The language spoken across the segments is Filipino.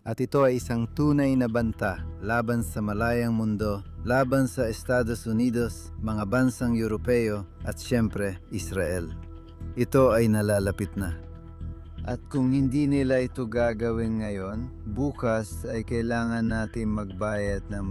At ito ay isang tunay na banta laban sa malayang mundo, laban sa Estados Unidos, mga bansang Europeo at siyempre Israel. Ito ay nalalapit na. At kung hindi nila ito gagawin ngayon, bukas ay kailangan natin magbayad ng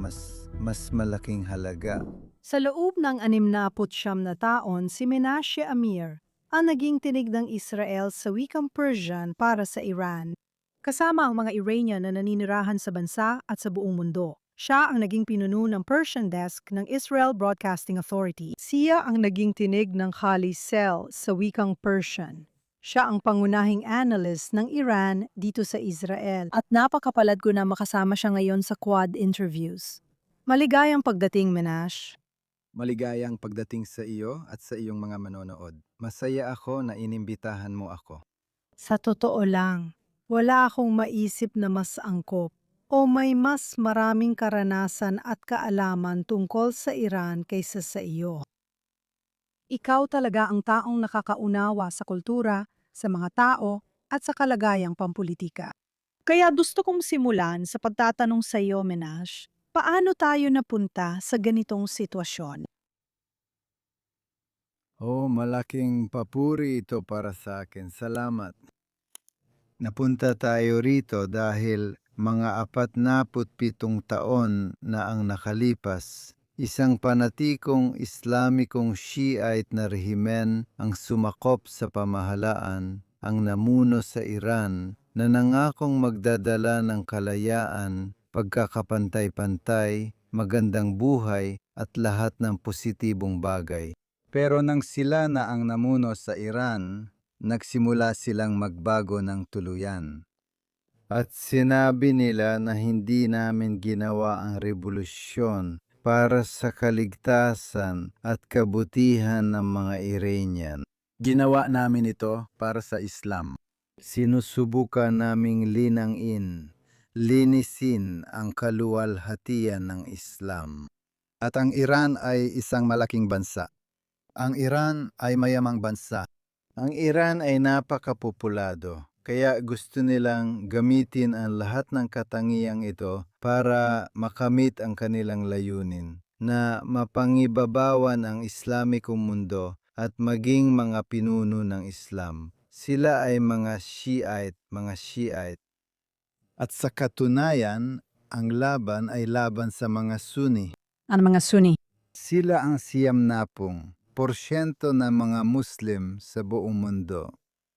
mas malaking halaga. Sa loob ng 69 na taon, si Menashe Amir ang naging tinig ng Israel sa wikang Persian para sa Iran. Kasama ang mga Iranian na naninirahan sa bansa at sa buong mundo. Siya ang naging pinuno ng Persian desk ng Israel Broadcasting Authority. Siya ang naging tinig ng Khali Sel sa wikang Persian. Siya ang pangunahing analyst ng Iran dito sa Israel. At napakapalad ko na makasama siya ngayon sa Quad interviews. Maligayang pagdating, Menash. Maligayang pagdating sa iyo at sa iyong mga manonood. Masaya ako na inimbitahan mo ako. Sa totoo lang, wala akong maisip na mas angkop o may mas maraming karanasan at kaalaman tungkol sa Iran kaysa sa iyo. Ikaw talaga ang taong nakakaunawa sa kultura, sa mga tao, at sa kalagayang pampulitika. Kaya gusto kong simulan sa pagtatanong sa iyo, Menash, paano tayo napunta sa ganitong sitwasyon? Malaking papuri ito para sa akin. Salamat. Napunta tayo rito dahil mga 47 taon na ang nakalipas. Isang panatikong Islamikong Shiite na rehimen ang sumakop sa pamahalaan, ang namuno sa Iran, na nangakong magdadala ng kalayaan, pagkakapantay-pantay, magandang buhay at lahat ng positibong bagay. Pero nang sila na ang namuno sa Iran, nagsimula silang magbago ng tuluyan. At sinabi nila na hindi namin ginawa ang revolusyon para sa kaligtasan at kabutihan ng mga Iranian. Ginawa namin ito para sa Islam. Sinusubukan naming linangin, linisin ang kaluwalhatian ng Islam. At ang Iran ay isang malaking bansa. Ang Iran ay mayamang bansa. Ang Iran ay napakapopulado, kaya gusto nilang gamitin ang lahat ng katangiang ito para makamit ang kanilang layunin, na mapangibabawan ang Islamikong mundo at maging mga pinuno ng Islam. Sila ay mga Shiite. At sa katunayan, ang laban ay laban sa mga Sunni. Ano mga Sunni? Sila ang 90% ng mga Muslim sa buong mundo.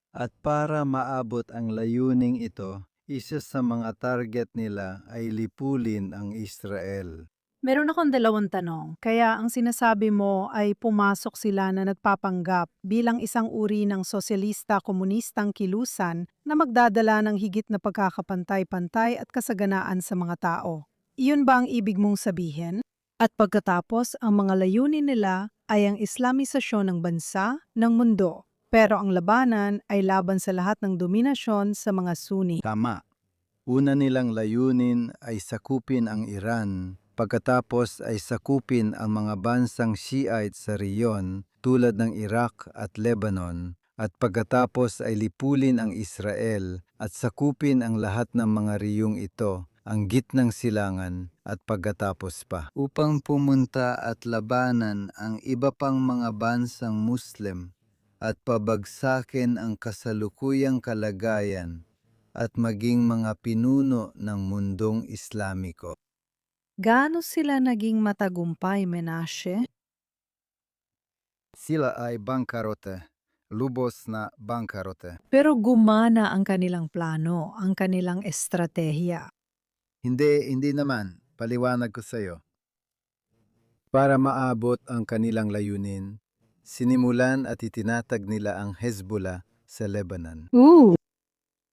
At para maabot ang layuning ito, isa sa mga target nila ay lipulin ang Israel. Meron akong 2 tanong. Kaya ang sinasabi mo ay pumasok sila na nagpapanggap bilang isang uri ng sosyalista-komunistang kilusan na magdadala ng higit na pagkakapantay-pantay at kasaganaan sa mga tao. Iyon ba ang ibig mong sabihin? At pagkatapos, ang mga layunin nila ay ang Islamisasyon ng bansa, ng mundo. Pero ang labanan ay laban sa lahat ng dominasyon sa mga Sunni. Tama. Una nilang layunin ay sakupin ang Iran, pagkatapos ay sakupin ang mga bansang Shiite sa riyon tulad ng Iraq at Lebanon, at pagkatapos ay lipulin ang Israel at sakupin ang lahat ng mga riyong ito, ang gitnang silangan at pagkatapos pa. Upang pumunta at labanan ang iba pang mga bansang Muslim at pabagsakin ang kasalukuyang kalagayan at maging mga pinuno ng mundong Islamiko. Gaano sila naging matagumpay, Menashe? Sila ay bangkarote, lubos na bangkarote. Pero gumana ang kanilang plano, ang kanilang estratehiya. Hindi naman, paliwanag ko sa iyo. Para maabot ang kanilang layunin, sinimulan at itinatag nila ang Hezbollah sa Lebanon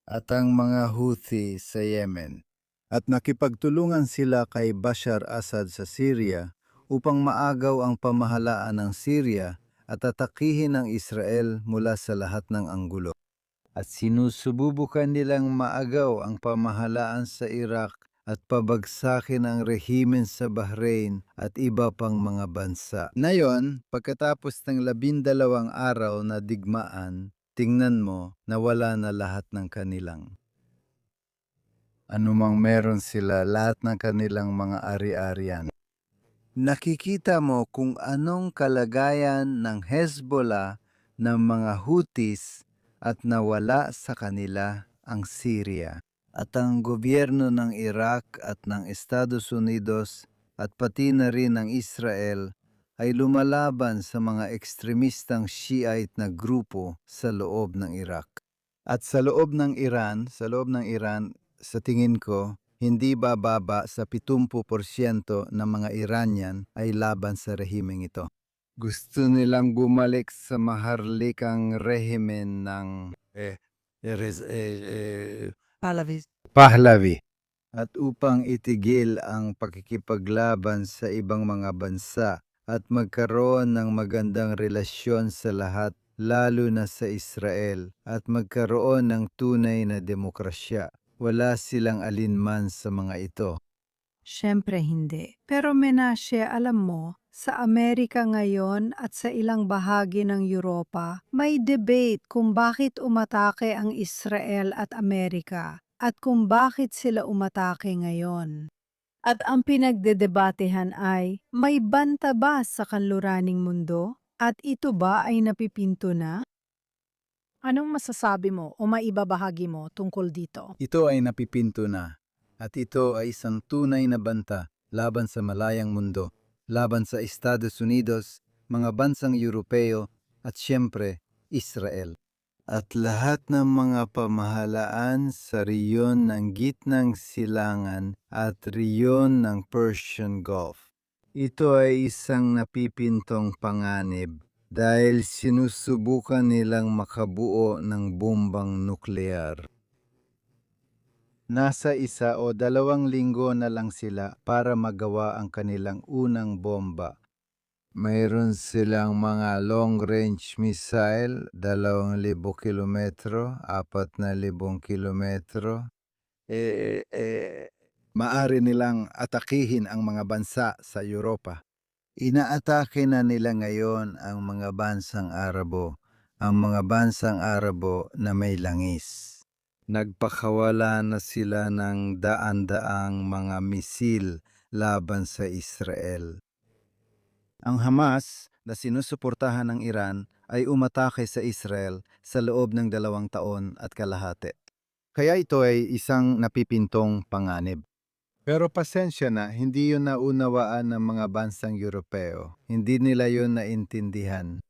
at ang mga Houthi sa Yemen. At nakipagtulungan sila kay Bashar Assad sa Syria upang maagaw ang pamahalaan ng Syria at atakihin ang Israel mula sa lahat ng anggulo. At sinusubukan nilang maagaw ang pamahalaan sa Iraq at pabagsakin ang rehimen sa Bahrain at iba pang mga bansa. Ngayon, pagkatapos ng 12 araw na digmaan, tingnan mo na wala na lahat ng kanilang Anumang meron sila, lahat ng kanilang mga ari-arian. Nakikita mo kung anong kalagayan ng Hezbollah, ng mga Houthis, at nawala sa kanila ang Syria. At ang gobyerno ng Iraq at ng Estados Unidos at pati na rin ng Israel ay lumalaban sa mga ekstremistang Shiite na grupo sa loob ng Iraq. At sa loob ng Iran, sa tingin ko, hindi bababa sa 70% ng mga Iranian ay laban sa rehimeng ito. Gusto nilang bumalik sa maharlikang rehimen ng Pahlavi. At upang itigil ang pakikipaglaban sa ibang mga bansa at magkaroon ng magandang relasyon sa lahat, lalo na sa Israel, at magkaroon ng tunay na demokrasya. Wala silang alinman sa mga ito. Siyempre hindi. Pero Menashe, alam mo, sa Amerika ngayon at sa ilang bahagi ng Europa, may debate kung bakit umatake ang Israel at Amerika at kung bakit sila umatake ngayon. At ang pinagdedebatehan ay, may banta ba sa kanluraning mundo? At ito ba ay napipinto na? Anong masasabi mo o maibabahagi mo tungkol dito? Ito ay napipinto na, at ito ay isang tunay na banta laban sa malayang mundo, laban sa Estados Unidos, mga bansang Europeo, at siyempre, Israel. At lahat ng mga pamahalaan sa riyon ng Gitnang Silangan at riyon ng Persian Gulf. Ito ay isang napipintong panganib dahil sinusubukan nilang makabuo ng bombang nuklear. Nasa 1 o 2 linggo na lang sila para magawa ang kanilang unang bomba. Mayroon silang mga long-range missile, 2,000 kilometro, 4,000 kilometro. Maari nilang atakihin ang mga bansa sa Europa. Inaatake na nila ngayon ang mga bansang Arabo na may langis. Nagpakawala na sila ng daan-daang mga misil laban sa Israel. Ang Hamas na sinusuportahan ng Iran ay umatake sa Israel sa loob ng 2 taon at kalahati. Kaya ito ay isang napipintong panganib. Pero pasensya na, hindi yun naunawaan ng mga bansang Europeo. Hindi nila yun naintindihan.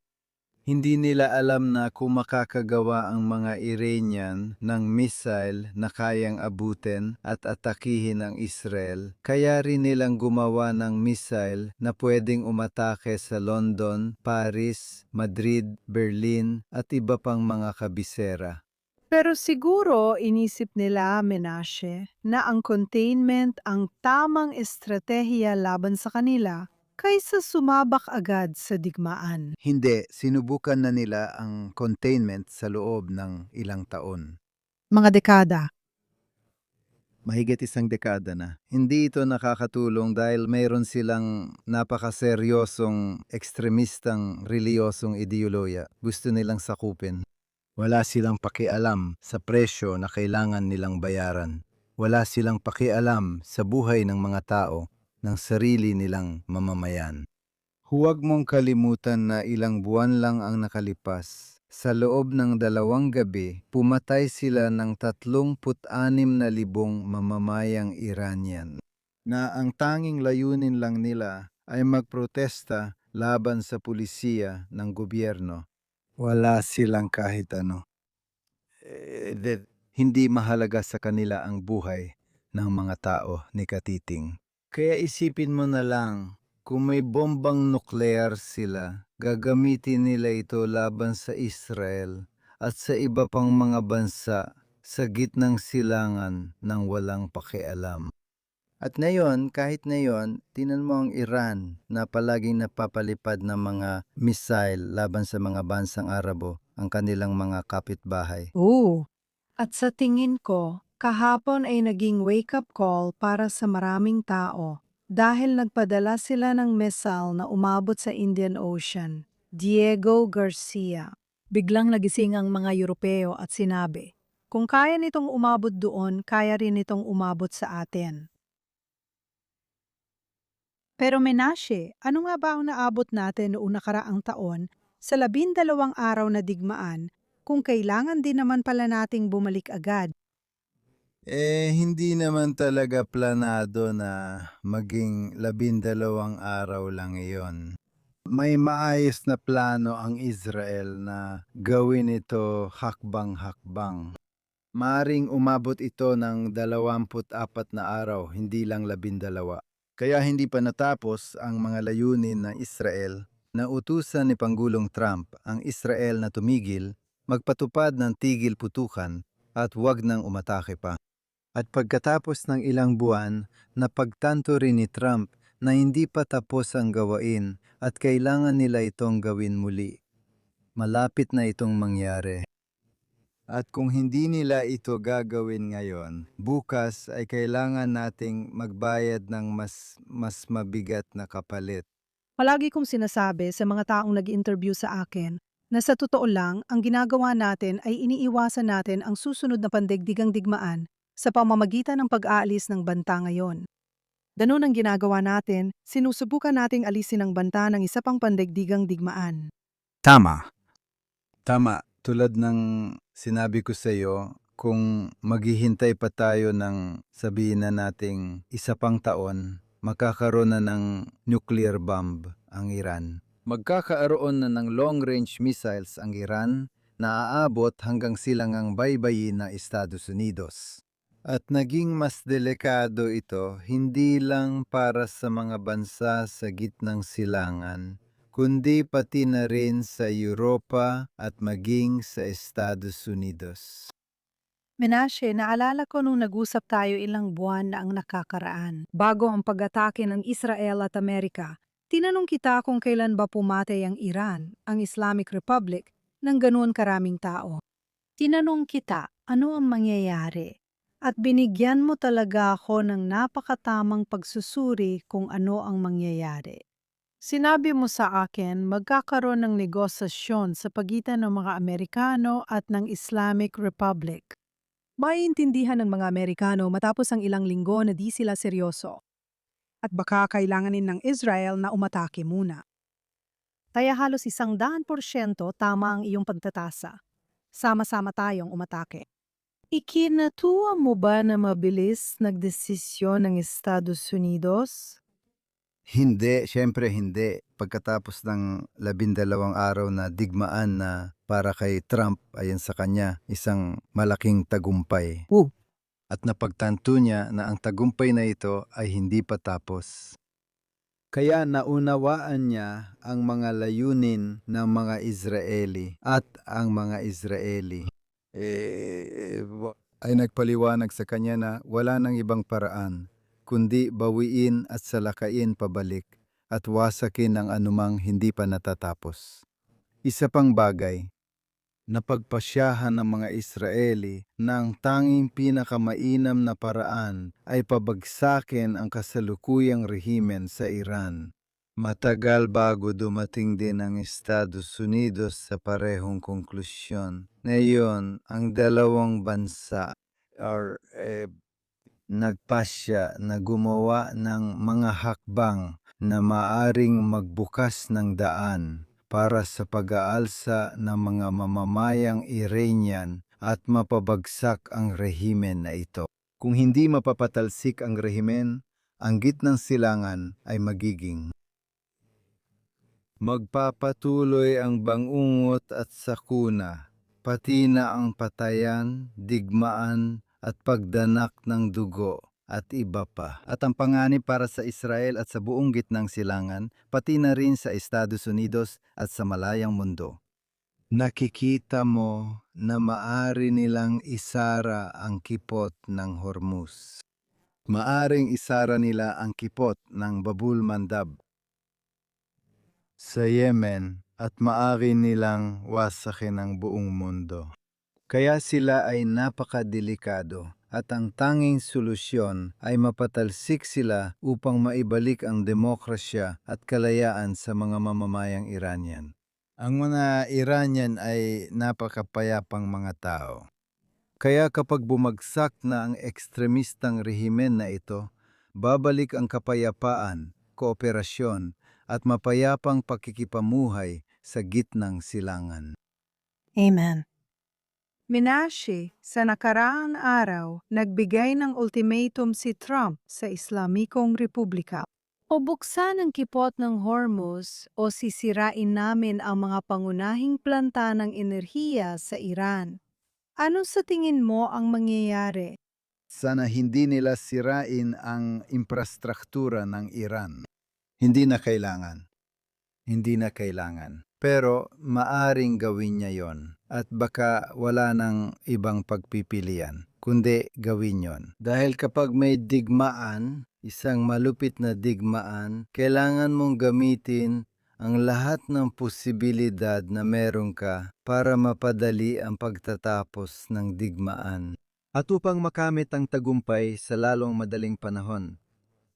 Hindi nila alam na kung makakagawa ang mga Iranian ng missile na kayang abutin at atakihin ang Israel, kaya rin nilang gumawa ng missile na pwedeng umatake sa London, Paris, Madrid, Berlin at iba pang mga kabisera. Pero siguro inisip nila, Menashe, na ang containment ang tamang estratehiya laban sa kanila kaysa sumabak agad sa digmaan. Hindi, sinubukan na nila ang containment sa loob ng ilang taon. Mga dekada. Mahigit 1 dekada na. Hindi ito nakakatulong dahil mayroon silang napakaseryosong ekstremistang reliyosong ideolohiya. Gusto nilang sakupin. Wala silang pakialam sa presyo na kailangan nilang bayaran. Wala silang pakialam sa buhay ng mga tao ng sarili nilang mamamayan. Huwag mong kalimutan na ilang buwan lang ang nakalipas. Sa loob ng 2 gabi, pumatay sila ng 36,000 mamamayang Iranian na ang tanging layunin lang nila ay magprotesta laban sa pulisiya ng gobyerno. Wala silang kahit ano. Hindi mahalaga sa kanila ang buhay ng mga tao ni Katiting. Kaya isipin mo na lang, kung may bombang nuklear sila, gagamitin nila ito laban sa Israel at sa iba pang mga bansa sa gitnang silangan ng walang pakialam. At ngayon, kahit ngayon, tinan mo ang Iran na palaging napapalipad ng mga missile laban sa mga bansang Arabo, ang kanilang mga kapitbahay. Oo. At sa tingin ko, kahapon ay naging wake-up call para sa maraming tao dahil nagpadala sila ng missile na umabot sa Indian Ocean. Diego Garcia. Biglang nagising ang mga Europeo at sinabi, Kung kaya nitong umabot doon, kaya rin nitong umabot sa atin. Pero Menashe, ano nga ba ang naabot natin noong nakaraang taon sa 12 araw na digmaan kung kailangan din naman pala nating bumalik agad? Hindi naman talaga planado na maging 12 araw lang iyon. May maayos na plano ang Israel na gawin ito hakbang-hakbang. Maaring umabot ito ng 24 na araw, hindi lang 12. Kaya hindi pa natapos ang mga layunin ng Israel na utusan ni Pangulong Trump ang Israel na tumigil, magpatupad ng tigil putukan at huwag nang umatake pa. At pagkatapos ng ilang buwan, napagtanto rin ni Trump na hindi pa tapos ang gawain at kailangan nila itong gawin muli. Malapit na itong mangyari. At kung hindi nila ito gagawin ngayon, bukas ay kailangan nating magbayad ng mas mabigat na kapalit. Palagi kong sinasabi sa mga taong nag-interview sa akin na sa totoo lang, ang ginagawa natin ay iniiwasan natin ang susunod na pandaigdigang digmaan sa pamamagitan ng pag-aalis ng banta ngayon. Ganun ang ginagawa natin, sinusubukan nating alisin ang banta ng isa pang pandaigdigang digmaan. Tama. Tama, tulad ng sinabi ko sa iyo, kung maghihintay pa tayo ng sabihin na nating isa pang taon, magkakaroon na ng nuclear bomb ang Iran. Magkakaroon na ng long-range missiles ang Iran na aabot hanggang silangang baybayin ng Estados Unidos. At naging mas delikado ito hindi lang para sa mga bansa sa gitnang silangan, kundi pati na rin sa Europa at maging sa Estados Unidos. Menashe, naalala ko nung nag-usap tayo ilang buwan na ang nakakaraan. Bago ang pag-atake ng Israel at Amerika, tinanong kita kung kailan ba pumatay ang Iran, ang Islamic Republic, ng ganoon karaming tao. Tinanong kita, ano ang mangyayari? At binigyan mo talaga ako ng napakatamang pagsusuri kung ano ang mangyayari. Sinabi mo sa akin, magkakaroon ng negosasyon sa pagitan ng mga Amerikano at ng Islamic Republic. Maiintindihan ng mga Amerikano matapos ang ilang linggo na di sila seryoso. At baka kailanganin ng Israel na umatake muna. Kaya halos 100% tama ang iyong pagtatasa. Sama-sama tayong umatake. Ikinatuwa mo ba na mabilis nagdesisyon ng Estados Unidos? Hindi, syempre hindi. Pagkatapos ng 12 araw na digmaan na para kay Trump, ayon sa kanya, isang malaking tagumpay. At napagtanto niya na ang tagumpay na ito ay hindi pa tapos. Kaya naunawaan niya ang mga layunin ng mga Israeli at ang mga Israeli ay nagpaliwanag sa kanya na wala nang ibang paraan, kundi bawiin at salakain pabalik at wasakin ang anumang hindi pa natatapos. Isa pang bagay, napagpasyahan ng mga Israeli na ang tanging pinakamainam na paraan ay pabagsakin ang kasalukuyang rehimen sa Iran. Matagal bago dumating din ang Estados Unidos sa parehong konklusyon. Ngayon, ang dalawang bansa nagpasya na gumawa ng mga hakbang na maaring magbukas ng daan para sa pag-aalsa ng mga mamamayang Iranian at mapabagsak ang rehimen na ito. Kung hindi mapapatalsik ang rehimen, ang gitnang silangan ay magiging magpapatuloy ang bangungot at sakuna, pati na ang patayan, digmaan at pagdanak ng dugo at iba pa. At ang panganib para sa Israel at sa buong gitnang silangan, pati na rin sa Estados Unidos at sa malayang mundo. Nakikita mo na maari nilang isara ang kipot ng Hormuz. Maaring isara nila ang kipot ng Babul Mandab sa Yemen at maaari nilang wasakin ang buong mundo. Kaya sila ay napakadelikado at ang tanging solusyon ay mapatalsik sila upang maibalik ang demokrasya at kalayaan sa mga mamamayang Iranian. Ang mga Iranian ay napakapayapang mga tao. Kaya kapag bumagsak na ang ekstremistang rehimen na ito, babalik ang kapayapaan, kooperasyon, at mapayapang pakikipamuhay sa gitnang silangan. Amen. Menashe, sa nakaraang araw, nagbigay ng ultimatum si Trump sa Islamikong Republika. O buksan ang kipot ng Hormuz o sisirain namin ang mga pangunahing planta ng enerhiya sa Iran. Ano sa tingin mo ang mangyayari? Sana hindi nila sirain ang infrastruktura ng Iran. Hindi na kailangan. Hindi na kailangan. Pero maaring gawin niya yon at baka wala nang ibang pagpipilian, kundi gawin yon. Dahil kapag may digmaan, isang malupit na digmaan, kailangan mong gamitin ang lahat ng posibilidad na meron ka para mapadali ang pagtatapos ng digmaan. At upang makamit ang tagumpay sa lalong madaling panahon.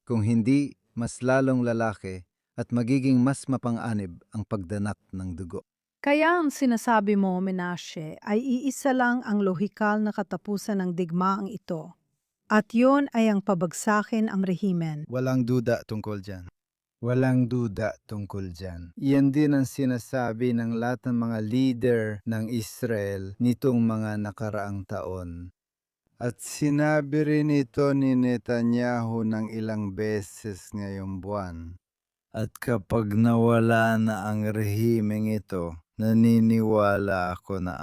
Kung hindi, mas lalong lalaki at magiging mas mapanganib ang pagdanak ng dugo. Kaya ang sinasabi mo, Menashe, ay iisa lang ang lohikal na katapusan ng digmaang ito. At yun ay ang pabagsakin ang rehimen. Walang duda tungkol dyan. Walang duda tungkol dyan. Yan din ang sinasabi ng lahat ng mga leader ng Israel nitong mga nakaraang taon. At sinabi rin ito ni Netanyahu ng ilang beses ngayong buwan. At kapag nawala na ang rehimeng ito, naniniwala ako na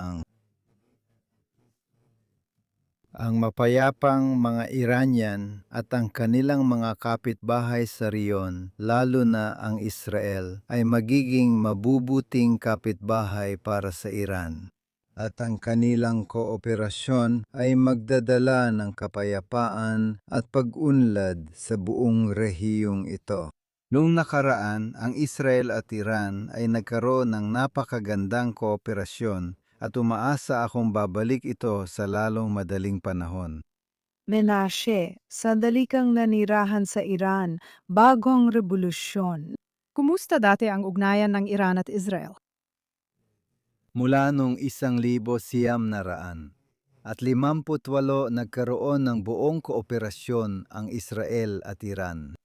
ang mapayapang mga Iranian at ang kanilang mga kapitbahay sa riyon, lalo na ang Israel, ay magiging mabubuting kapitbahay para sa Iran. At ang kanilang kooperasyon ay magdadala ng kapayapaan at pag-unlad sa buong rehiyong ito. Noong nakaraan, ang Israel at Iran ay nagkaroon ng napakagandang kooperasyon at umaasa akong babalik ito sa lalong madaling panahon. Menashe, sandali kang nanirahan sa Iran bagong revolusyon. Kumusta dati ang ugnayan ng Iran at Israel? Mula noong 1900 at 58 nagkaroon ng buong kooperasyon ang Israel at Iran.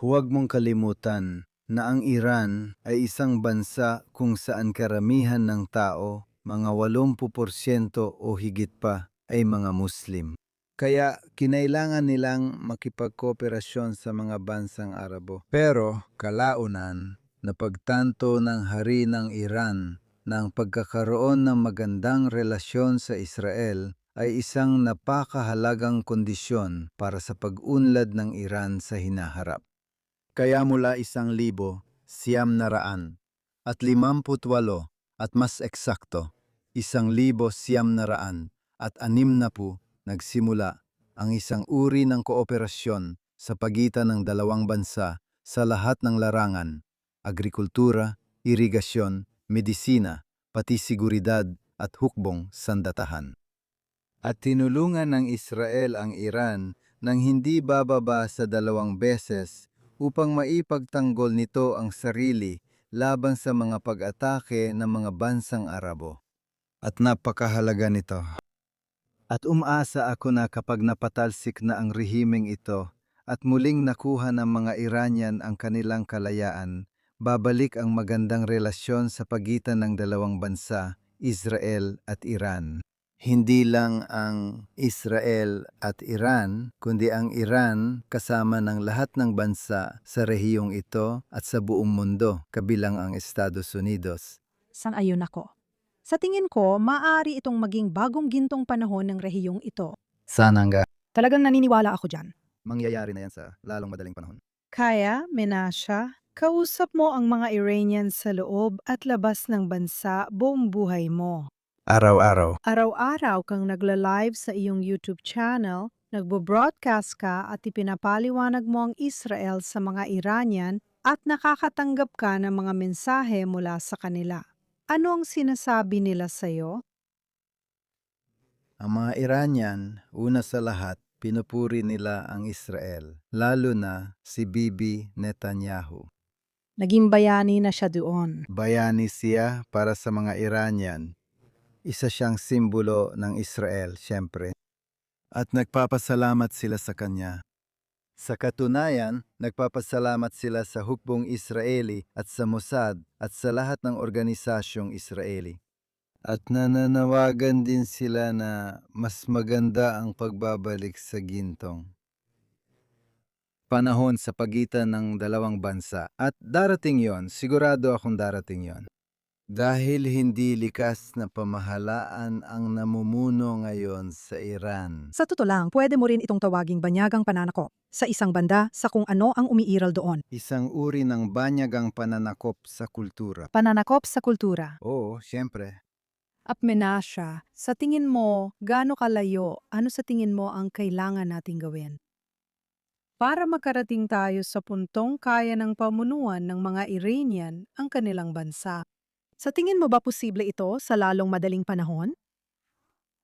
Huwag mong kalimutan na ang Iran ay isang bansa kung saan karamihan ng tao, mga 80% o higit pa, ay mga Muslim. Kaya kinailangan nilang makipagkooperasyon sa mga bansang Arabo. Pero kalaunan, napagtanto ng hari ng Iran na ang pagkakaroon ng magandang relasyon sa Israel ay isang napakahalagang kondisyon para sa pag-unlad ng Iran sa hinaharap. Kaya mula 1900 at 58 at mas eksakto, 1900 at 60 nagsimula ang isang uri ng kooperasyon sa pagitan ng dalawang bansa sa lahat ng larangan, agrikultura, irigasyon, medisina, pati seguridad at hukbong sandatahan. At tinulungan ng Israel ang Iran nang hindi bababa sa 2 beses upang maipagtanggol nito ang sarili laban sa mga pag-atake ng mga bansang Arabo. At napakahalaga nito. At umaasa ako na kapag napatalsik na ang rehimeng ito at muling nakuha ng mga Iranian ang kanilang kalayaan, babalik ang magandang relasyon sa pagitan ng dalawang bansa, Israel at Iran. Hindi lang ang Israel at Iran, kundi ang Iran kasama ng lahat ng bansa sa rehiyong ito at sa buong mundo, kabilang ang Estados Unidos. Sang-ayon ako. Sa tingin ko, maaari itong maging bagong gintong panahon ng rehiyong ito. Sana nga Talagang naniniwala ako dyan. mangyayari na yan sa lalong madaling panahon. Kaya, Menasha, kausap mo ang mga Iranians sa loob at labas ng bansa buong buhay mo. Araw-araw. Araw-araw kang nagla-live sa iyong YouTube channel, nagbo-broadcast ka at ipinapaliwanag mo ang Israel sa mga Iranian at nakakatanggap ka ng mga mensahe mula sa kanila. Ano ang sinasabi nila sa'yo? Ang mga Iranian, una sa lahat, pinupuri nila ang Israel, lalo na si Bibi Netanyahu. Naging bayani na siya doon. Bayani siya para sa mga Iranian. Isa siyang simbolo ng Israel, siyempre. At nagpapasalamat sila sa kanya. Sa katunayan, nagpapasalamat sila sa hukbong Israeli at sa Mossad at sa lahat ng organisasyong Israeli. At nananawagan din sila na mas maganda ang pagbabalik sa gintong panahon sa pagitan ng dalawang bansa. At darating yon, sigurado akong darating yon. Dahil hindi likas na pamahalaan ang namumuno ngayon sa Iran. Sa totoo lang, pwede mo rin itong tawaging banyagang pananakop. Sa isang banda, sa kung ano ang umiiral doon. Isang uri ng banyagang pananakop sa kultura. Pananakop sa kultura. Oo, siyempre. At Menasha, sa tingin mo, gaano kalayo, ano sa tingin mo ang kailangan nating gawin? Para makarating tayo sa puntong kaya ng pamunuan ng mga Iranian ang kanilang bansa. Sa tingin mo ba posible ito sa lalong madaling panahon?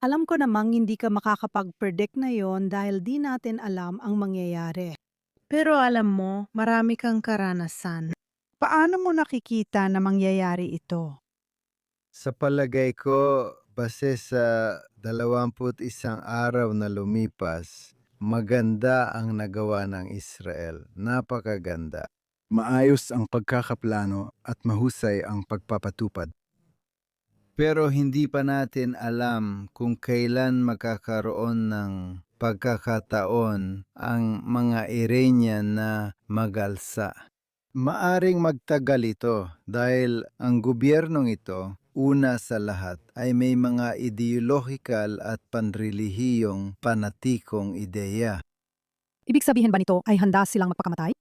Alam ko namang hindi ka makakapag-predict na yon dahil di natin alam ang mangyayari. Pero alam mo, marami kang karanasan. Paano mo nakikita na mangyayari ito? Sa palagay ko, base sa 21 araw na lumipas, maganda ang nagawa ng Israel. Napakaganda. Maayos ang pagkakaplano at mahusay ang pagpapatupad. Pero hindi pa natin alam kung kailan magkakaroon ng pagkakataon ang mga Iranian na magalsa. Maaring magtagal ito dahil ang gobyernong ito, una sa lahat, ay may mga ideolohikal at panrelihiyong panatikong ideya. Ibig sabihin ba nito ay handa silang magpakamatay?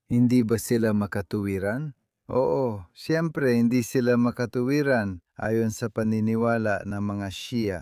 Hindi ba sila makatuwiran? Oo, siyempre hindi sila makatuwiran ayon sa paniniwala ng mga Shia.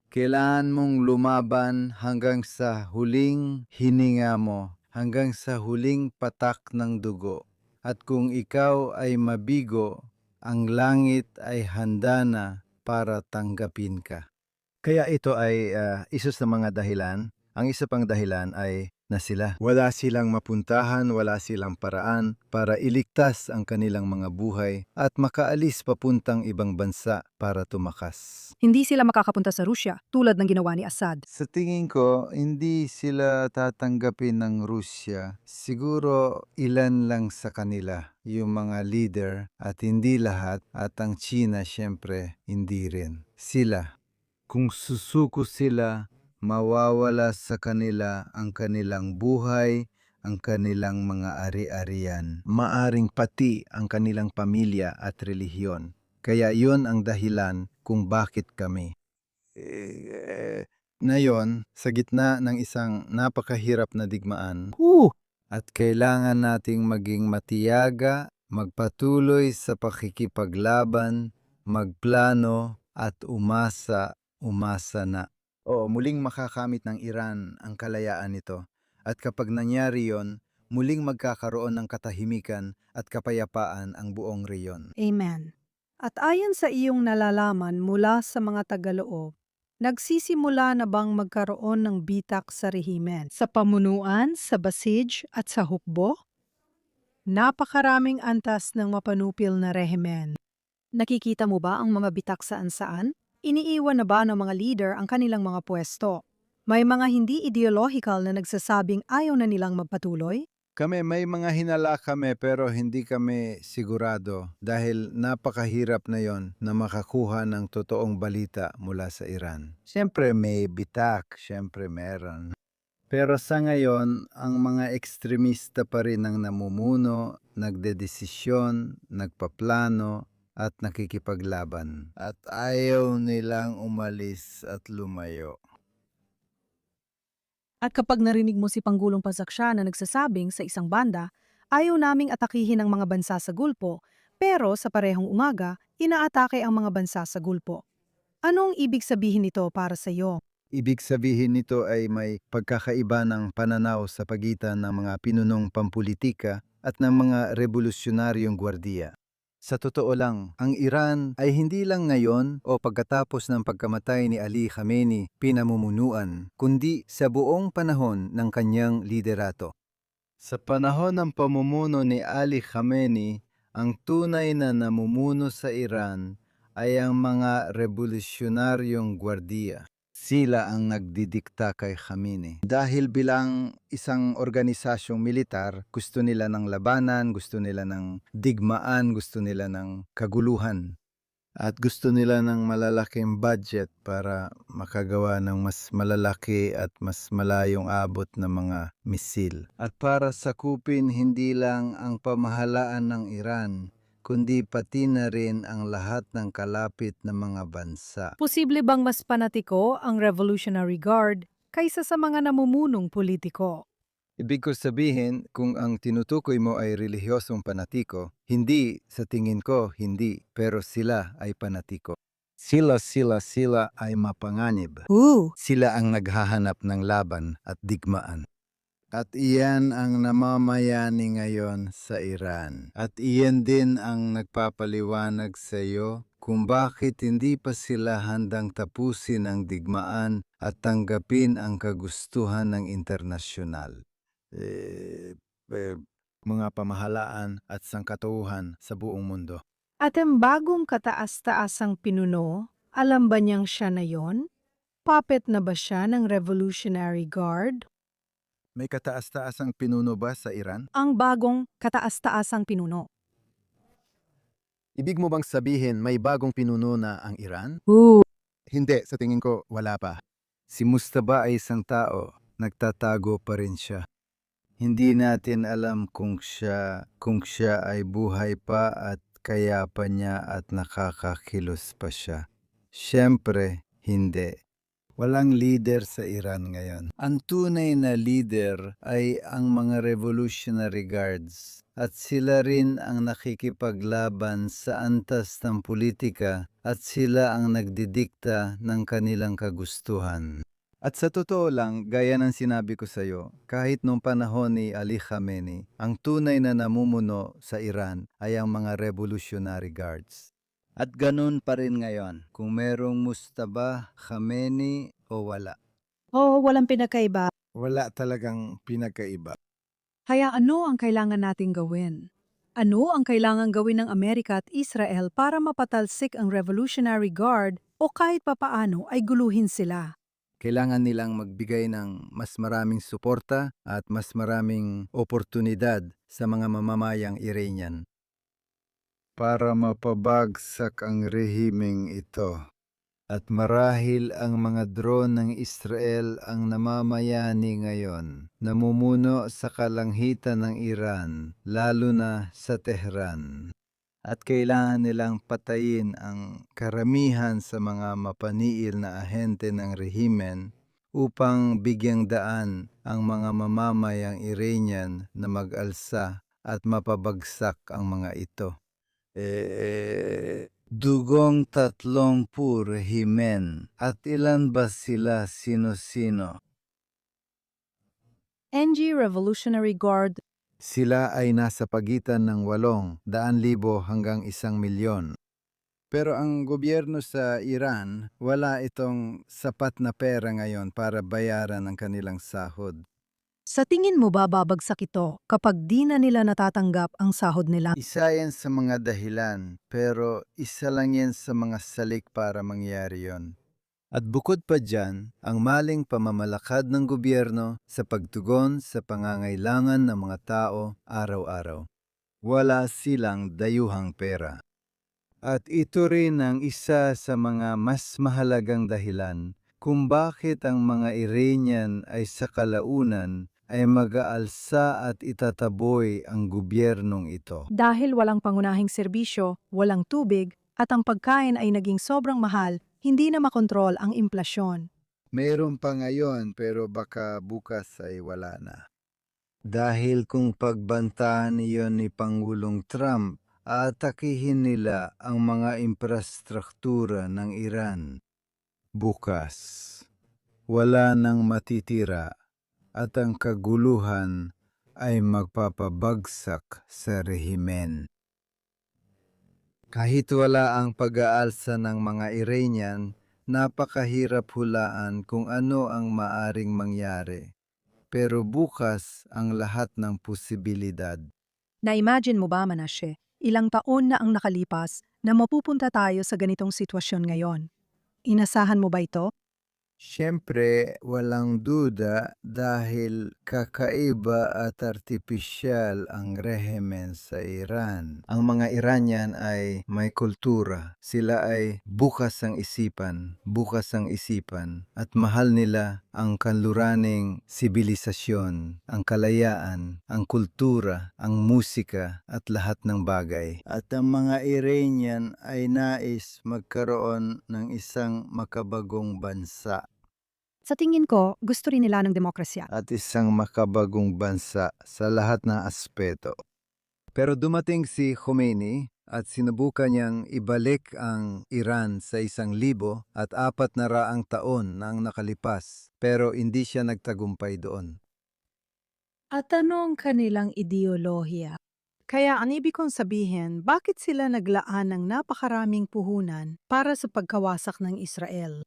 Kailangan mong lumaban hanggang sa huling hininga mo, hanggang sa huling patak ng dugo. At kung ikaw ay mabigo, ang langit ay handa na para tanggapin ka. Kaya ito ay isa sa mga dahilan. Ang isa pang dahilan ay na sila. Wala silang mapuntahan, wala silang paraan para iligtas ang kanilang mga buhay at makaalis papuntang ibang bansa para tumakas. Hindi sila makakapunta sa Rusya tulad ng ginawa ni Assad. Sa tingin ko, hindi sila tatanggapin ng Rusya. Siguro ilan lang sa kanila, yung mga leader, at hindi lahat, at ang China syempre hindi rin. Sila, kung susuko sila, mawawala sa kanila ang kanilang buhay, ang kanilang mga ari-arian, maaring pati ang kanilang pamilya at relihiyon. Kaya yon ang dahilan kung bakit kami. Ngayon, sa gitna ng isang napakahirap na digmaan, at kailangan nating maging matiyaga, magpatuloy sa pakikipaglaban, magplano at umasa na. Oo, muling makakamit ng Iran ang kalayaan nito. At kapag nangyari yon, muling magkakaroon ng katahimikan at kapayapaan ang buong reyon. Amen. At ayon sa iyong nalalaman mula sa mga tagaloob, nagsisimula na bang magkaroon ng bitak sa rehimen, sa pamunuan, sa basij at sa hukbo? Napakaraming antas ng mapanupil na rehimen. Nakikita mo ba ang mga bitak saan-saan? Iniiwan na ba ng mga leader ang kanilang mga pwesto? May mga hindi ideological na nagsasabing ayaw na nilang magpatuloy? May mga hinala kami pero hindi kami sigurado dahil napakahirap na yon na makakuha ng totoong balita mula sa Iran. Siyempre may bitak, siyempre meron. Pero sa ngayon, ang mga ekstremista pa rin ang namumuno, nagdedesisyon, nagpaplano, at nakikipaglaban. At ayaw nilang umalis at lumayo. At kapag narinig mo si Pangulong Pazaksya na nagsasabing sa isang banda, ayaw naming atakihin ang mga bansa sa Gulpo, pero sa parehong umaga, inaatake ang mga bansa sa Gulpo. Anong ibig sabihin nito para sa iyo? Ibig sabihin nito ay may pagkakaiba ng pananaw sa pagitan ng mga pinunong pampulitika at ng mga revolusyonaryong gwardiya. Sa totoo lang, ang Iran ay hindi lang ngayon o pagkatapos ng pagkamatay ni Ali Khamenei pinamumunuan, kundi sa buong panahon ng kanyang liderato. Sa panahon ng pamumuno ni Ali Khamenei, ang tunay na namumuno sa Iran ay ang mga revolusyonaryong gwardiya. Sila ang nagdidikta kay Khamenei. Dahil bilang isang organisasyong militar, gusto nila ng labanan, gusto nila ng digmaan, gusto nila ng kaguluhan. At gusto nila ng malalaking budget para makagawa ng mas malalaki at mas malayong abot na mga misil. At para sakupin hindi lang ang pamahalaan ng Iran, kundi pati na rin ang lahat ng kalapit na mga bansa. Posible bang mas panatiko ang Revolutionary Guard kaysa sa mga namumunong politiko? Ibig ko sabihin, kung ang tinutukoy mo ay relihiyosong panatiko, hindi, sa tingin ko, hindi, pero sila ay panatiko. Sila ay mapanganib. Sila ang naghahanap ng laban at digmaan. At iyan ang namamayani ngayon sa Iran. At iyan din ang nagpapaliwanag sa iyo kung bakit hindi pa sila handang tapusin ang digmaan at tanggapin ang kagustuhan ng internasyonal. Mga pamahalaan at sangkatauhan sa buong mundo. At ang bagong kataas-taasang pinuno, alam ba niyang siya na yon? Puppet na ba siya ng Revolutionary Guard? May kataas-taasang pinuno ba sa Iran? Ang bagong kataas-taasang pinuno. Ibig mo bang sabihin may bagong pinuno na ang Iran? Hindi, sa tingin ko wala pa. Si Mustafa ay isang tao, nagtatago pa rin siya. Hindi natin alam kung siya ay buhay pa at kaya pa niya at nakakakilos pa siya. Siyempre, hindi. Walang leader sa Iran ngayon. Ang tunay na leader ay ang mga Revolutionary Guards at sila rin ang nakikipaglaban sa antas ng politika at sila ang nagdidikta ng kanilang kagustuhan. At sa totoo lang, gaya ng sinabi ko sa iyo, kahit noong panahon ni Ali Khamenei, ang tunay na namumuno sa Iran ay ang mga Revolutionary Guards. At ganun pa rin ngayon, kung merong Mustafa Khamenei o wala. Walang pinakaiba. Wala talagang pinagkaiba. Kaya ano ang kailangan nating gawin? Ano ang kailangan gawin ng Amerika at Israel para mapatalsik ang Revolutionary Guard o kahit papaano ay guluhin sila? Kailangan nilang magbigay ng mas maraming suporta at mas maraming oportunidad sa mga mamamayang Iranian para mapabagsak ang rehimeng ito. At marahil ang mga drone ng Israel ang namamayani ngayon, namumuno sa kalanghitan ng Iran, lalo na sa Tehran. At kailangan nilang patayin ang karamihan sa mga mapaniil na ahente ng rehimen upang bigyang daan ang mga mamamayang Iranian na mag-alsa at mapabagsak ang mga ito. Dugong 30 rehimen at ilan ba sila sino-sino? NG Revolutionary Guard. Sila ay nasa pagitan ng 800,000 hanggang 1,000,000. Pero ang gobyerno sa Iran, wala itong sapat na pera ngayon para bayaran ang kanilang sahod. Sa tingin mo ba babagsak ito kapag di na nila natatanggap ang sahod nila? Isa yan sa mga dahilan, pero isa lang yan sa mga salik para mangyari yon. At bukod pa dyan, ang maling pamamalakad ng gobyerno sa pagtugon sa pangangailangan ng mga tao araw-araw. Wala silang dayuhang pera. At ito rin ang isa sa mga mas mahalagang dahilan kung bakit ang mga Iranian ay sa kalaunan ay mag-aalsa at itataboy ang gobyernong ito. Dahil walang pangunahing serbisyo, walang tubig, at ang pagkain ay naging sobrang mahal, hindi na makontrol ang implasyon. Mayroon pa ngayon pero baka bukas ay wala na. Dahil kung pagbantaan niyon ni Pangulong Trump, aatakihin nila ang mga infrastruktura ng Iran. Bukas, wala nang matitira at ang kaguluhan ay magpapabagsak sa rehimen. Kahit wala ang pag-aalsa ng mga Iranian, napakahirap hulaan kung ano ang maaring mangyari. Pero bukas ang lahat ng posibilidad. Na-imagine mo ba, Manashe, ilang taon na ang nakalipas, na mapupunta tayo sa ganitong sitwasyon ngayon. Inasahan mo ba ito? Siyempre, walang duda dahil kakaiba at artipisyal ang rehimen sa Iran. Ang mga Iranian ay may kultura. Sila ay bukas ang isipan, at mahal nila ang kanluraning sibilisasyon, ang kalayaan, ang kultura, ang musika at lahat ng bagay. At ang mga Iranian ay nais magkaroon ng isang makabagong bansa Sa tingin ko, gusto rin nila ng demokrasya. at isang makabagong bansa sa lahat ng aspeto. Pero dumating si Khomeini at sinubukan niyang ibalik ang Iran sa 1,400 taon na ang nakalipas, pero hindi siya nagtagumpay doon. At ano ang kanilang ideolohiya? Kaya ang ibig kong sabihin, bakit sila naglaan ng napakaraming puhunan para sa pagkawasak ng Israel?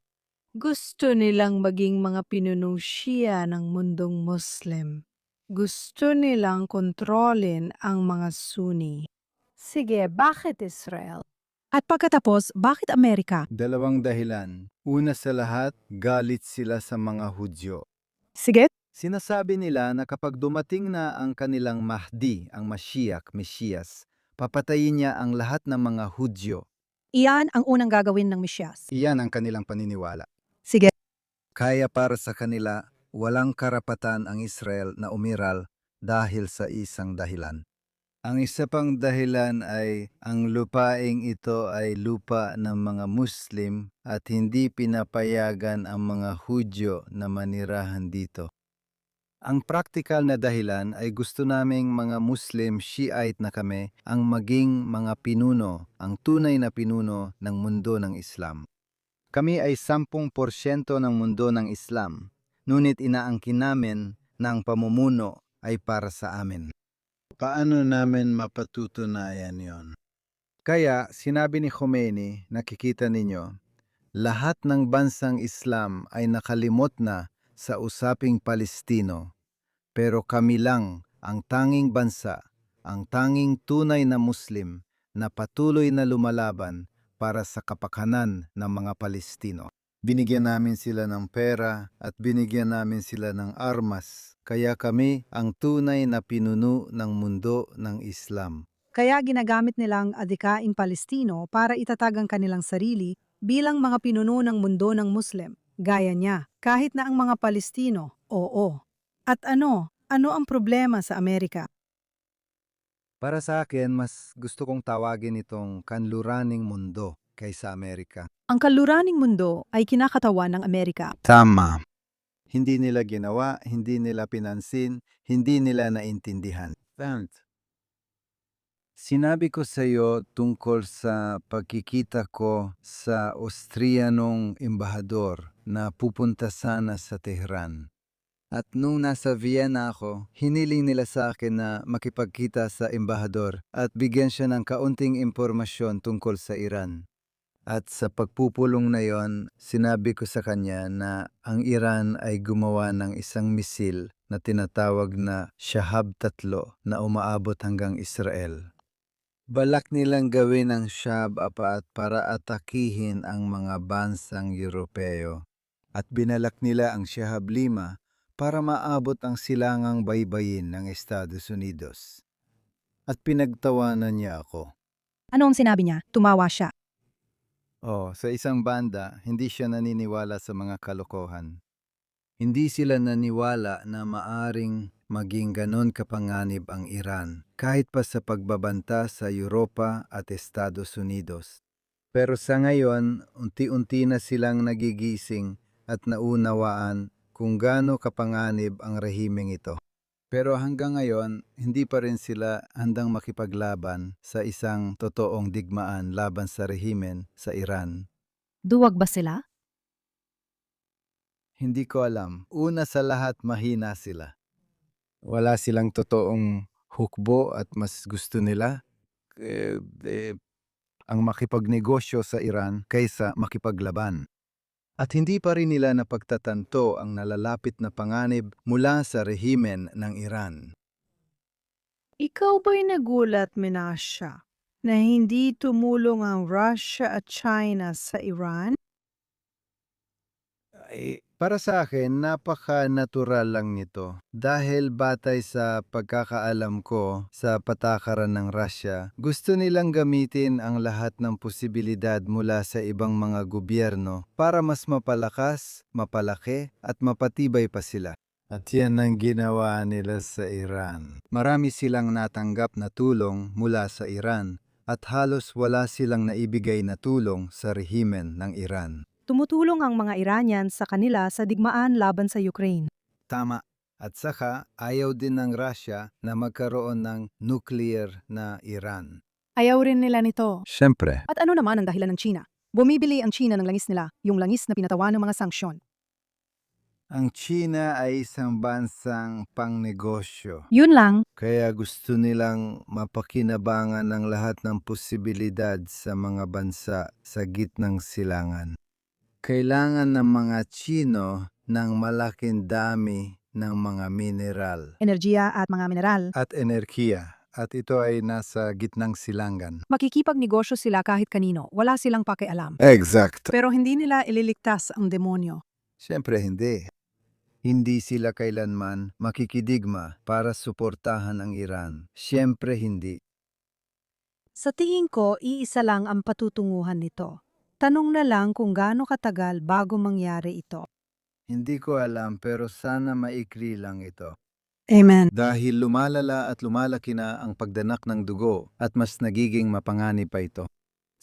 Gusto nilang maging mga pinunong Shia ng mundong Muslim. Gusto nilang kontrolin ang mga Sunni. Sige, bakit Israel? At pagkatapos, bakit Amerika? Dalawang dahilan. Una sa lahat, galit sila sa mga Hudyo. Sige, Sinasabi nila na kapag dumating na ang kanilang Mahdi, ang Mesiyas, papatayin niya ang lahat ng mga Hudyo. iyan ang unang gagawin ng Mesyas. Iyan ang kanilang paniniwala. Sige, Kaya para sa kanila, walang karapatan ang Israel na umiral dahil sa isang dahilan. Ang isa pang dahilan ay ang lupaing ito ay lupa ng mga Muslim at hindi pinapayagan ang mga Hudyo na manirahan dito. Ang praktikal na dahilan ay gusto naming mga Muslim Shiite na kami ang maging mga pinuno, ang tunay na pinuno ng mundo ng Islam. Kami ay 10% ng mundo ng Islam, ngunit inaangkin namin na ang pamumuno ay para sa amin. Paano namin mapatutunayan yon? Kaya sinabi ni Khomeini, nakikita ninyo, lahat ng bansang Islam ay nakalimot na sa usaping Palestino, pero kami lang ang tanging bansa, ang tanging tunay na Muslim na patuloy na lumalaban para sa kapakanan ng mga Palestino. Binigyan namin sila ng pera at binigyan namin sila ng armas, kaya kami ang tunay na pinuno ng mundo ng Islam. kaya ginagamit nilang adikaing Palestino para itatag ang kanilang sarili bilang mga pinuno ng mundo ng Muslim. Gaya niya, kahit na ang mga Palestino, oo. At ano ang problema sa Amerika? Para sa akin, mas gusto kong tawagin itong kanluraning mundo kaysa Amerika. Ang kaluraning mundo ay kinakatawan ng Amerika. Tama. Hindi nila ginawa, hindi nila pinansin, hindi nila naintindihan. Sinabi ko sa iyo tungkol sa pagkikita ko sa Austrianong embahador na pupunta sana sa Tehran. At nung nasa Vienna ako, hiniling nila sa akin na makipagkita sa embahador at bigyan siya ng kaunting impormasyon tungkol sa Iran. At sa pagpupulong na yon, sinabi ko sa kanya na ang Iran ay gumawa ng isang misil na tinatawag na Shahab-3 na umaabot hanggang Israel. Balak nilang gawin ang Shahab-4 para atakihin ang mga bansang Europeo. At binalak nila ang Shahab-5 para maabot ang silangang baybayin ng Estados Unidos. At pinagtawanan niya ako. Ano ang sinabi niya? Tumawa siya. Sa isang banda, hindi siya naniniwala sa mga kalokohan. Hindi sila naniwala na maaring maging ganon kapanganib ang Iran, kahit pa sa pagbabanta sa Europa at Estados Unidos. Pero sa ngayon, unti-unti na silang nagigising at naunawaan kung gaano kapanganib ang rehimeng ito. Pero hanggang ngayon, hindi pa rin sila handang makipaglaban sa isang totoong digmaan laban sa rehimen sa Iran. Duwag ba sila? Hindi ko alam. Una sa lahat, mahina sila. Wala silang totoong hukbo at mas gusto nila ang makipagnegosyo sa Iran kaysa makipaglaban. At hindi pa rin nila napagtatanto ang nalalapit na panganib mula sa rehimen ng Iran. Ikaw ba'y nagulat, Menasha? na hindi tumulong ang Russia at China sa Iran? Para sa akin, napaka-natural lang nito. Dahil batay sa pagkakaalam ko sa patakaran ng Russia, gusto nilang gamitin ang lahat ng posibilidad mula sa ibang mga gobyerno para mas mapalakas, mapalaki at mapatibay pa sila. At yan ang ginawa nila sa Iran. Marami silang natanggap na tulong mula sa Iran at halos wala silang naibigay na tulong sa rehimen ng Iran. Tumutulong ang mga Iranian sa kanila sa digmaan laban sa Ukraine. Tama. At saka, ayaw din ng Russia na magkaroon ng nuclear na Iran. Ayaw rin nila nito. Siyempre. At ano naman ang dahilan ng China? Bumibili ang China ng langis nila, yung langis na pinatawan ng mga sanksyon. Ang China ay isang bansang pangnegosyo. Yun lang. Kaya gusto nilang mapakinabangan ng lahat ng posibilidad sa mga bansa sa gitnang silangan. Kailangan ng mga Chino ng malaking dami ng mga mineral Enerhiya at mga mineral. at enerhiya, at ito ay nasa gitnang silangan. Makikipagnegosyo sila kahit kanino, wala silang pakialam. Exact. Pero hindi nila ililigtas ang demonyo. Siyempre hindi. Hindi sila kailanman makikidigma para suportahan ang Iran. Siyempre hindi. Sa tingin ko, iisa lang ang patutunguhan nito. Tanong na lang kung gaano katagal bago mangyari ito. Hindi ko alam pero sana maikli lang ito. Amen. Dahil lumalala at lumalaki na ang pagdanak ng dugo at mas nagiging mapanganib pa ito.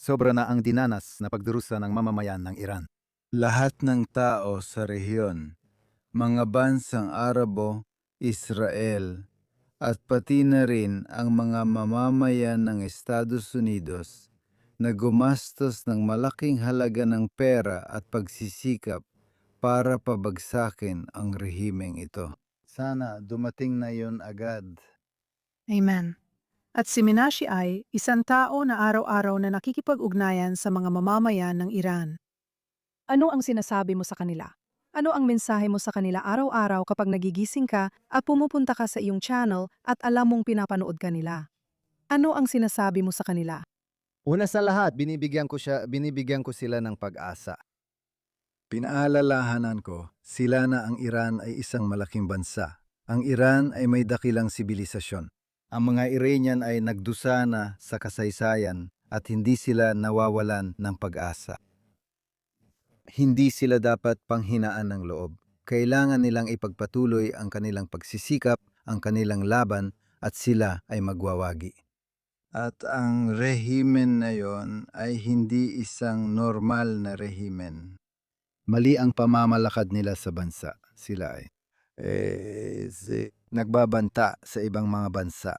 Sobra na ang dinanas na pagdurusa ng mamamayan ng Iran. Lahat ng tao sa rehiyon, mga bansang Arabo, Israel, at pati na rin ang mga mamamayan ng Estados Unidos na gumastos ng malaking halaga ng pera at pagsisikap para pabagsakin ang rehimeng ito. Sana dumating na yon agad. Amen. At si Minashi ay isang tao na araw-araw na nakikipag-ugnayan sa mga mamamayan ng Iran. Ano ang sinasabi mo sa kanila? Ano ang mensahe mo sa kanila araw-araw kapag nagigising ka at pumupunta ka sa iyong channel at alam mong pinapanood ka nila? Ano ang sinasabi mo sa kanila? Una sa lahat, binibigyan ko sila ng pag-asa. Pinaalalahanan ko, sila na ang Iran ay isang malaking bansa. Ang Iran ay may dakilang sibilisasyon. Ang mga Iranian ay nagdusa na sa kasaysayan at hindi sila nawawalan ng pag-asa. Hindi sila dapat panghinaan ng loob. Kailangan nilang ipagpatuloy ang kanilang pagsisikap, ang kanilang laban, at sila ay magwawagi. At ang rehimen na yon ay hindi isang normal na rehimen. Mali ang pamamalakad nila sa bansa. Sila ay nagbabanta sa ibang mga bansa.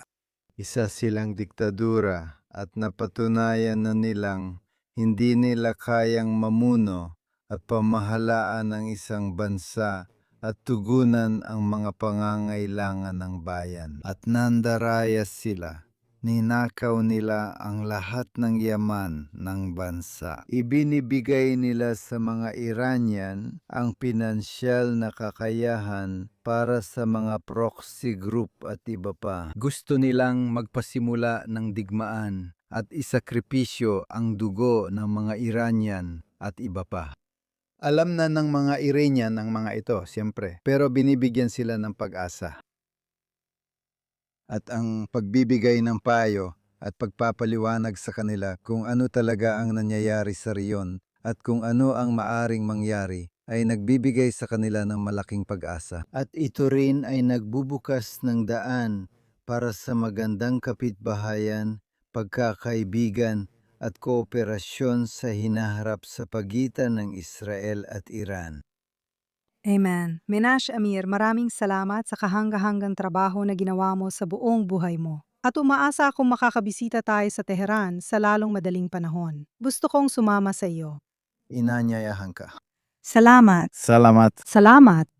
Isa silang diktadura at napatunayan na nilang hindi nila kayang mamuno at pamahalaan ng isang bansa at tugunan ang mga pangangailangan ng bayan. At nandarayas sila. Ninakaw nila ang lahat ng yaman ng bansa. Ibinibigay nila sa mga Iranian ang pinansyal na kakayahan para sa mga proxy group at iba pa. Gusto nilang magpasimula ng digmaan at isakripisyo ang dugo ng mga Iranian at iba pa. Alam na ng mga Iranian ang mga ito, siyempre, pero binibigyan sila ng pag-asa. At ang pagbibigay ng payo at pagpapaliwanag sa kanila kung ano talaga ang nangyayari sa riyon at kung ano ang maaring mangyari ay nagbibigay sa kanila ng malaking pag-asa. At ito rin ay nagbubukas ng daan para sa magandang kapitbahayan, pagkakaibigan at kooperasyon sa hinaharap sa pagitan ng Israel at Iran. Amen. Minash Amir, maraming salamat sa kahanga-hanggang trabaho na ginawa mo sa buong buhay mo. At umaasa akong makakabisita tayo sa Tehran sa lalong madaling panahon. Gusto kong sumama sa iyo. Inanyayahan ka. Salamat. Salamat. Salamat.